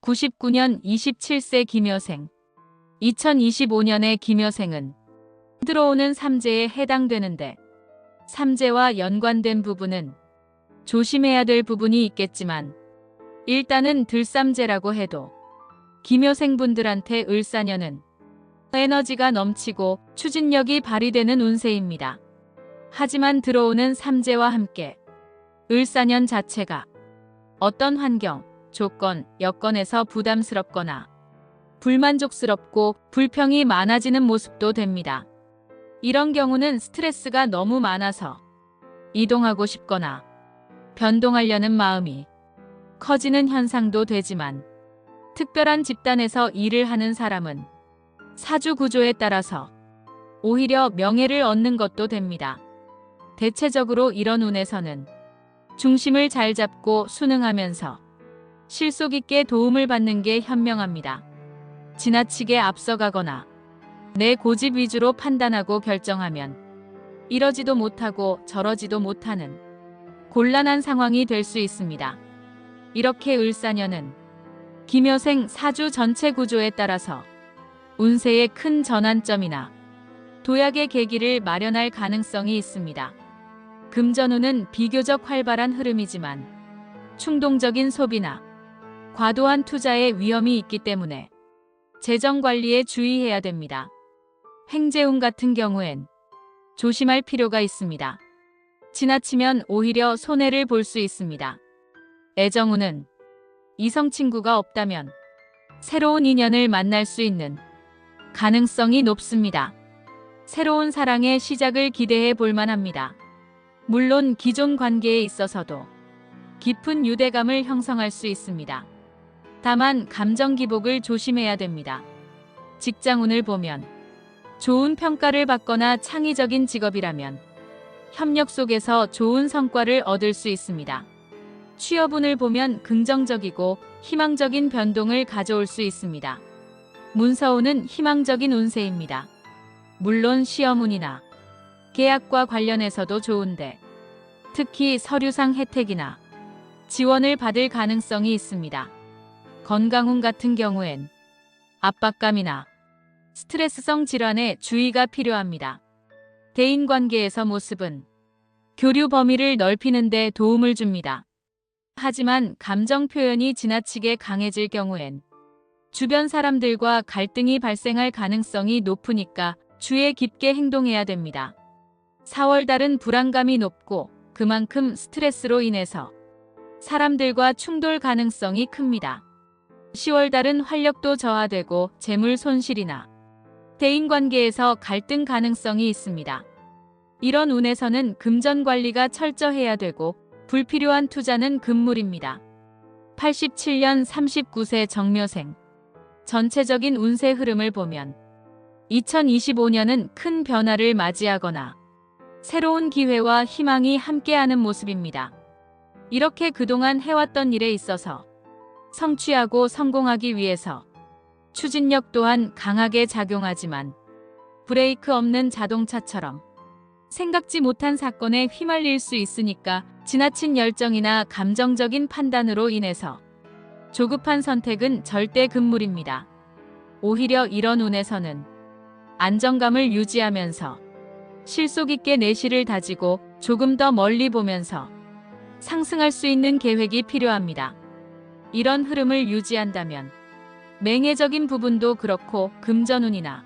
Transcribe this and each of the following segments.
99년 27세 김여생. 2025년의 김여생은 들어오는 삼재에 해당되는데 삼재와 연관된 부분은 조심해야 될 부분이 있겠지만 일단은 들삼재라고 해도 김여생 분들한테 을사년은 에너지가 넘치고 추진력이 발휘되는 운세입니다. 하지만 들어오는 삼재와 함께 을사년 자체가 어떤 환경, 조건, 여건에서 부담스럽거나 불만족스럽고 불평이 많아지는 모습도 됩니다. 이런 경우는 스트레스가 너무 많아서 이동하고 싶거나 변동하려는 마음이 커지는 현상도 되지만 특별한 집단에서 일을 하는 사람은 사주 구조에 따라서 오히려 명예를 얻는 것도 됩니다. 대체적으로 이런 운에서는 중심을 잘 잡고 순응하면서 실속 있게 도움을 받는 게 현명합니다. 지나치게 앞서가거나 내 고집 위주로 판단하고 결정하면 이러지도 못하고 저러지도 못하는 곤란한 상황이 될 수 있습니다. 이렇게 을사년은 김여생 사주 전체 구조에 따라서 운세의 큰 전환점이나 도약의 계기를 마련할 가능성이 있습니다. 금전운은 비교적 활발한 흐름이지만 충동적인 소비나 과도한 투자의 위험이 있기 때문에 재정 관리에 주의해야 됩니다. 행재운 같은 경우엔 조심할 필요가 있습니다. 지나치면 오히려 손해를 볼 수 있습니다. 애정운은 이성 친구가 없다면 새로운 인연을 만날 수 있는 가능성이 높습니다. 새로운 사랑의 시작을 기대해 볼 만합니다. 물론 기존 관계에 있어서도 깊은 유대감을 형성할 수 있습니다. 다만 감정 기복을 조심해야 됩니다. 직장운을 보면 좋은 평가를 받거나 창의적인 직업이라면 협력 속에서 좋은 성과를 얻을 수 있습니다. 취업운을 보면 긍정적이고 희망적인 변동을 가져올 수 있습니다. 문서운은 희망적인 운세입니다. 물론 시험운이나 계약과 관련해서도 좋은데 특히 서류상 혜택이나 지원을 받을 가능성이 있습니다. 건강운 같은 경우엔 압박감이나 스트레스성 질환에 주의가 필요합니다. 대인관계에서 모습은 교류 범위를 넓히는 데 도움을 줍니다. 하지만 감정 표현이 지나치게 강해질 경우엔 주변 사람들과 갈등이 발생할 가능성이 높으니까 주의 깊게 행동해야 됩니다. 4월달은 불안감이 높고 그만큼 스트레스로 인해서 사람들과 충돌 가능성이 큽니다. 10월달은 활력도 저하되고 재물 손실이나 대인관계에서 갈등 가능성이 있습니다. 이런 운에서는 금전 관리가 철저해야 되고 불필요한 투자는 금물입니다. 87년 39세 정묘생. 전체적인 운세 흐름을 보면 2025년은 큰 변화를 맞이하거나 새로운 기회와 희망이 함께하는 모습입니다. 이렇게 그동안 해왔던 일에 있어서 성취하고 성공하기 위해서 추진력 또한 강하게 작용하지만 브레이크 없는 자동차처럼 생각지 못한 사건에 휘말릴 수 있으니까 지나친 열정이나 감정적인 판단으로 인해서 조급한 선택은 절대 금물입니다. 오히려 이런 운에서는 안정감을 유지하면서 실속 있게 내실을 다지고 조금 더 멀리 보면서 상승할 수 있는 계획이 필요합니다. 이런 흐름을 유지한다면 맹해적인 부분도 그렇고 금전운이나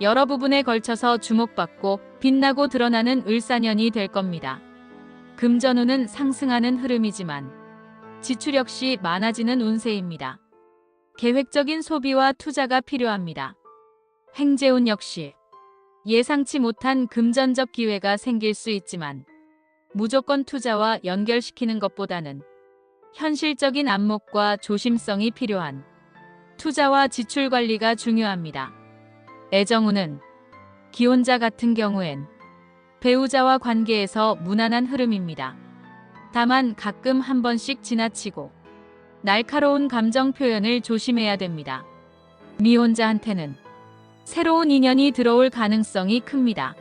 여러 부분에 걸쳐서 주목받고 빛나고 드러나는 을사년이 될 겁니다. 금전운은 상승하는 흐름이지만 지출 역시 많아지는 운세입니다. 계획적인 소비와 투자가 필요합니다. 행재운 역시 예상치 못한 금전적 기회가 생길 수 있지만 무조건 투자와 연결시키는 것보다는 현실적인 안목과 조심성이 필요한 투자와 지출 관리가 중요합니다. 애정운은 기혼자 같은 경우엔 배우자와 관계에서 무난한 흐름입니다. 다만 가끔 한 번씩 지나치고 날카로운 감정 표현을 조심해야 됩니다. 미혼자한테는 새로운 인연이 들어올 가능성이 큽니다.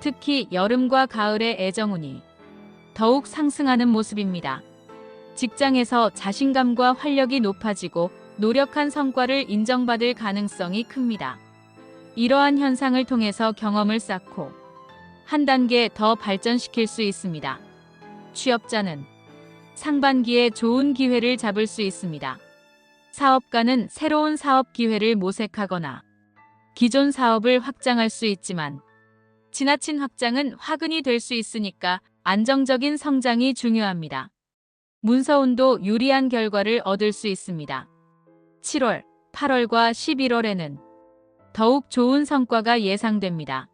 특히 여름과 가을의 애정운이 더욱 상승하는 모습입니다. 직장에서 자신감과 활력이 높아지고 노력한 성과를 인정받을 가능성이 큽니다. 이러한 현상을 통해서 경험을 쌓고 한 단계 더 발전시킬 수 있습니다. 취업자는 상반기에 좋은 기회를 잡을 수 있습니다. 사업가는 새로운 사업 기회를 모색하거나 기존 사업을 확장할 수 있지만 지나친 확장은 화근이 될 수 있으니까 안정적인 성장이 중요합니다. 문서운도 유리한 결과를 얻을 수 있습니다. 7월, 8월과 11월에는 더욱 좋은 성과가 예상됩니다.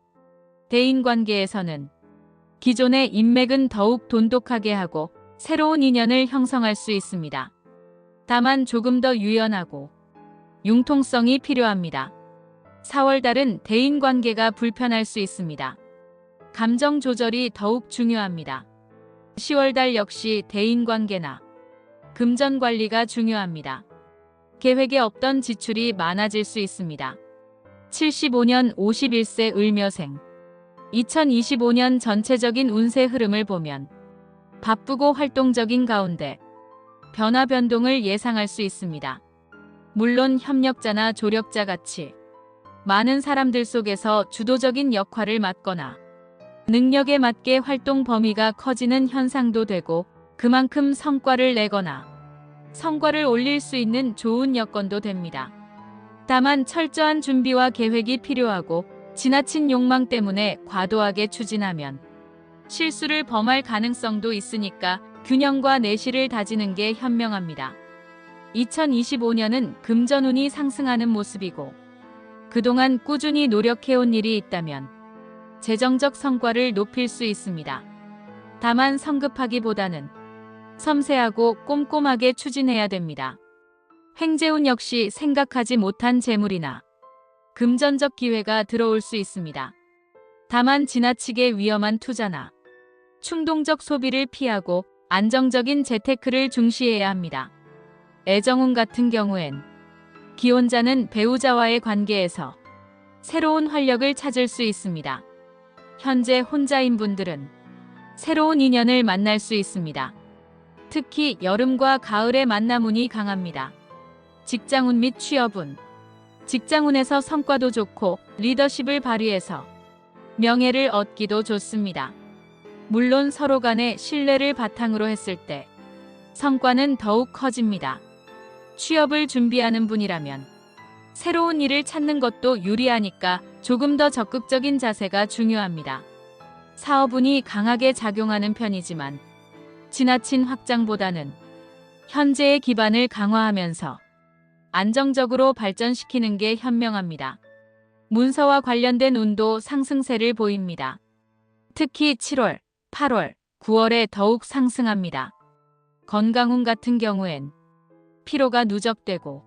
대인관계에서는 기존의 인맥은 더욱 돈독하게 하고 새로운 인연을 형성할 수 있습니다. 다만 조금 더 유연하고 융통성이 필요합니다. 4월달은 대인관계가 불편할 수 있습니다. 감정 조절이 더욱 중요합니다. 10월달 역시 대인관계나 금전 관리가 중요합니다. 계획에 없던 지출이 많아질 수 있습니다. 75년 51세 을묘생 2025년 전체적인 운세 흐름을 보면 바쁘고 활동적인 가운데 변화 변동을 예상할 수 있습니다. 물론 협력자나 조력자 같이 많은 사람들 속에서 주도적인 역할을 맡거나 능력에 맞게 활동 범위가 커지는 현상도 되고 그만큼 성과를 내거나 성과를 올릴 수 있는 좋은 여건도 됩니다. 다만 철저한 준비와 계획이 필요하고 지나친 욕망 때문에 과도하게 추진하면 실수를 범할 가능성도 있으니까 균형과 내실을 다지는 게 현명합니다. 2025년은 금전운이 상승하는 모습이고 그동안 꾸준히 노력해온 일이 있다면 재정적 성과를 높일 수 있습니다. 다만 성급하기보다는 섬세하고 꼼꼼하게 추진해야 됩니다. 행재운 역시 생각하지 못한 재물이나 금전적 기회가 들어올 수 있습니다. 다만 지나치게 위험한 투자나 충동적 소비를 피하고 안정적인 재테크를 중시해야 합니다. 애정운 같은 경우엔 기혼자는 배우자와의 관계에서 새로운 활력을 찾을 수 있습니다. 현재 혼자인 분들은 새로운 인연을 만날 수 있습니다. 특히 여름과 가을의 만남운이 강합니다. 직장운 및 취업운 직장운에서 성과도 좋고 리더십을 발휘해서 명예를 얻기도 좋습니다. 물론 서로 간의 신뢰를 바탕으로 했을 때 성과는 더욱 커집니다. 취업을 준비하는 분이라면 새로운 일을 찾는 것도 유리하니까 조금 더 적극적인 자세가 중요합니다. 사업운이 강하게 작용하는 편이지만 지나친 확장보다는 현재의 기반을 강화하면서 안정적으로 발전시키는 게 현명합니다. 문서와 관련된 운도 상승세를 보입니다. 특히 7월, 8월, 9월에 더욱 상승합니다. 건강운 같은 경우엔 피로가 누적되고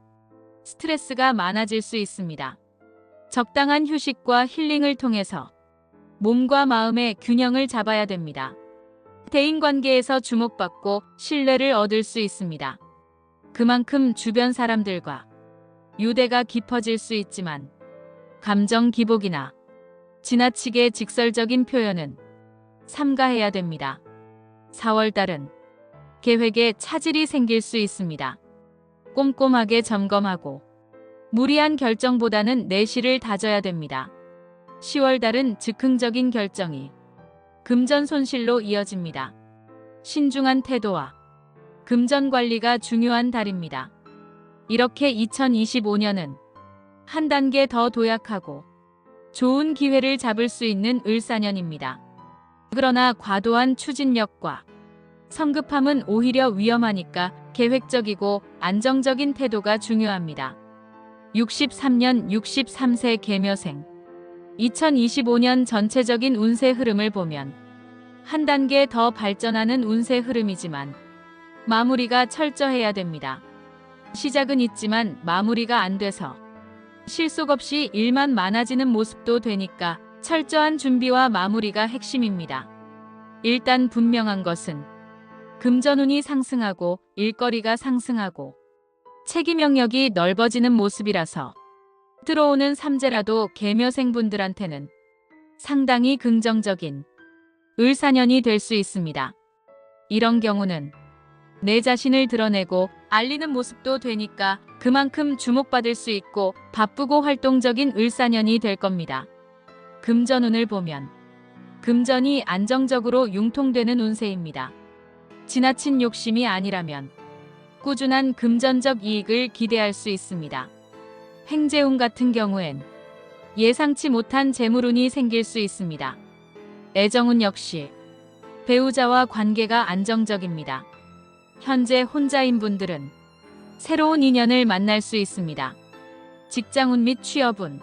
스트레스가 많아질 수 있습니다. 적당한 휴식과 힐링을 통해서 몸과 마음의 균형을 잡아야 됩니다. 대인관계에서 주목받고 신뢰를 얻을 수 있습니다. 그만큼 주변 사람들과 유대가 깊어질 수 있지만 감정 기복이나 지나치게 직설적인 표현은 삼가해야 됩니다. 4월달은 계획에 차질이 생길 수 있습니다. 꼼꼼하게 점검하고 무리한 결정보다는 내실을 다져야 됩니다. 10월달은 즉흥적인 결정이 금전 손실로 이어집니다. 신중한 태도와 금전 관리가 중요한 달입니다. 이렇게 2025년은 한 단계 더 도약하고 좋은 기회를 잡을 수 있는 을사년입니다. 그러나 과도한 추진력과 성급함은 오히려 위험하니까 계획적이고 안정적인 태도가 중요합니다. 63년 63세 계묘생 2025년 전체적인 운세 흐름을 보면 한 단계 더 발전하는 운세 흐름이지만 마무리가 철저해야 됩니다. 시작은 있지만 마무리가 안 돼서 실속 없이 일만 많아지는 모습도 되니까 철저한 준비와 마무리가 핵심입니다. 일단 분명한 것은 금전운이 상승하고 일거리가 상승하고 책임 영역이 넓어지는 모습이라서 들어오는 삼재라도 계묘생분들한테는 상당히 긍정적인 을사년이 될 수 있습니다. 이런 경우는 내 자신을 드러내고 알리는 모습도 되니까 그만큼 주목받을 수 있고 바쁘고 활동적인 을사년이 될 겁니다. 금전운을 보면 금전이 안정적으로 융통되는 운세입니다. 지나친 욕심이 아니라면 꾸준한 금전적 이익을 기대할 수 있습니다. 행재운 같은 경우엔 예상치 못한 재물운이 생길 수 있습니다. 애정운 역시 배우자와 관계가 안정적입니다. 현재 혼자인 분들은 새로운 인연을 만날 수 있습니다. 직장운 및 취업운,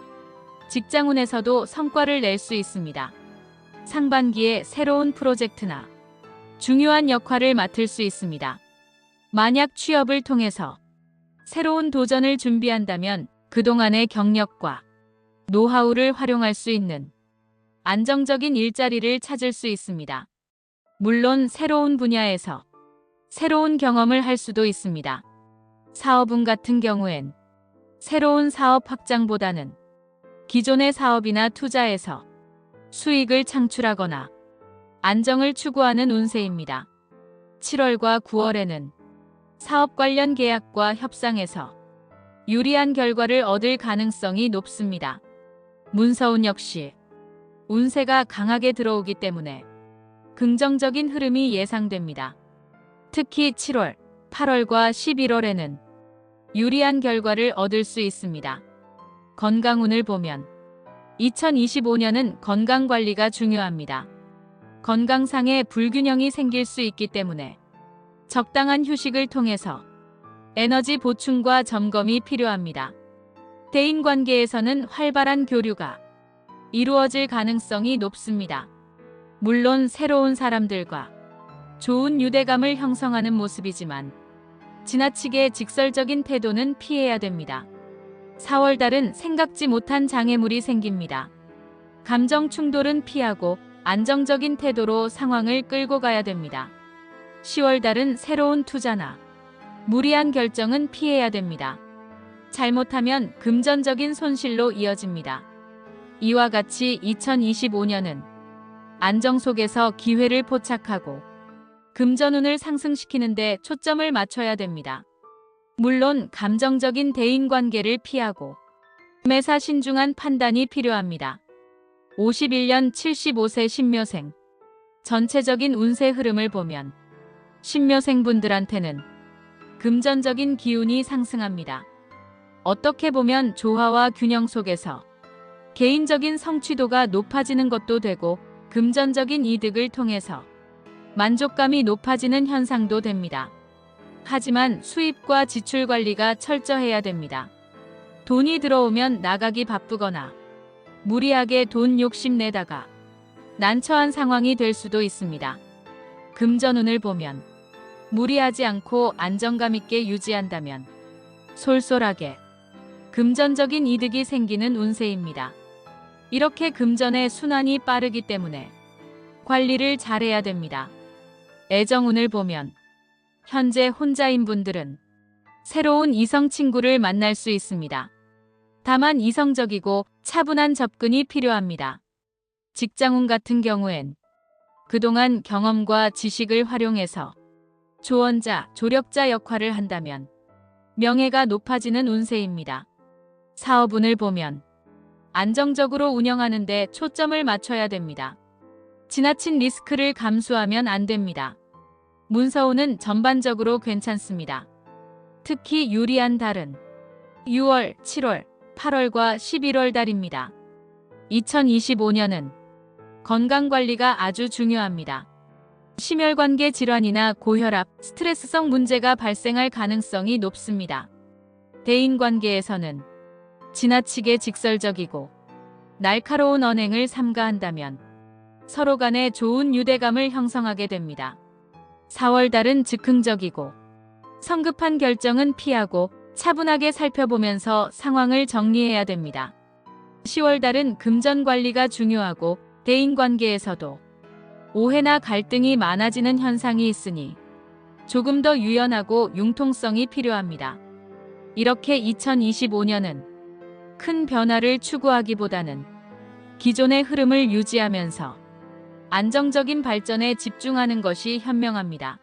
직장운에서도 성과를 낼 수 있습니다. 상반기에 새로운 프로젝트나 중요한 역할을 맡을 수 있습니다. 만약 취업을 통해서 새로운 도전을 준비한다면 그동안의 경력과 노하우를 활용할 수 있는 안정적인 일자리를 찾을 수 있습니다. 물론 새로운 분야에서 새로운 경험을 할 수도 있습니다. 사업운 같은 경우엔 새로운 사업 확장보다는 기존의 사업이나 투자에서 수익을 창출하거나 안정을 추구하는 운세입니다. 7월과 9월에는 사업 관련 계약과 협상에서 유리한 결과를 얻을 가능성이 높습니다. 문서운 역시 운세가 강하게 들어오기 때문에 긍정적인 흐름이 예상됩니다. 특히 7월, 8월과 11월에는 유리한 결과를 얻을 수 있습니다. 건강운을 보면 2025년은 건강관리가 중요합니다. 건강상의 불균형이 생길 수 있기 때문에 적당한 휴식을 통해서 에너지 보충과 점검이 필요합니다. 대인관계에서는 활발한 교류가 이루어질 가능성이 높습니다. 물론 새로운 사람들과 좋은 유대감을 형성하는 모습이지만 지나치게 직설적인 태도는 피해야 됩니다. 4월달은 생각지 못한 장애물이 생깁니다. 감정 충돌은 피하고 안정적인 태도로 상황을 끌고 가야 됩니다. 10월달은 새로운 투자나 무리한 결정은 피해야 됩니다. 잘못하면 금전적인 손실로 이어집니다. 이와 같이 2025년은 안정 속에서 기회를 포착하고 금전운을 상승시키는 데 초점을 맞춰야 됩니다. 물론 감정적인 대인관계를 피하고 매사 신중한 판단이 필요합니다. 51년 75세 신묘생 전체적인 운세 흐름을 보면 신묘생 분들한테는 금전적인 기운이 상승합니다. 어떻게 보면 조화와 균형 속에서 개인적인 성취도가 높아지는 것도 되고 금전적인 이득을 통해서 만족감이 높아지는 현상도 됩니다. 하지만 수입과 지출 관리가 철저해야 됩니다. 돈이 들어오면 나가기 바쁘거나 무리하게 돈 욕심내다가 난처한 상황이 될 수도 있습니다. 금전운을 보면 무리하지 않고 안정감 있게 유지한다면 솔솔하게 금전적인 이득이 생기는 운세입니다. 이렇게 금전의 순환이 빠르기 때문에 관리를 잘해야 됩니다. 애정운을 보면 현재 혼자인 분들은 새로운 이성 친구를 만날 수 있습니다. 다만 이성적이고 차분한 접근이 필요합니다. 직장운 같은 경우엔 그동안 경험과 지식을 활용해서 조언자, 조력자 역할을 한다면 명예가 높아지는 운세입니다. 사업운을 보면 안정적으로 운영하는 데 초점을 맞춰야 됩니다. 지나친 리스크를 감수하면 안 됩니다. 문서운은 전반적으로 괜찮습니다. 특히 유리한 달은 6월, 7월, 8월과 11월 달입니다. 2025년은 건강관리가 아주 중요합니다. 심혈관계 질환이나 고혈압, 스트레스성 문제가 발생할 가능성이 높습니다. 대인관계에서는 지나치게 직설적이고 날카로운 언행을 삼가한다면 서로 간에 좋은 유대감을 형성하게 됩니다. 4월달은 즉흥적이고 성급한 결정은 피하고 차분하게 살펴보면서 상황을 정리해야 됩니다. 10월달은 금전관리가 중요하고 대인관계에서도 오해나 갈등이 많아지는 현상이 있으니 조금 더 유연하고 융통성이 필요합니다. 이렇게 2025년은 큰 변화를 추구하기보다는 기존의 흐름을 유지하면서 안정적인 발전에 집중하는 것이 현명합니다.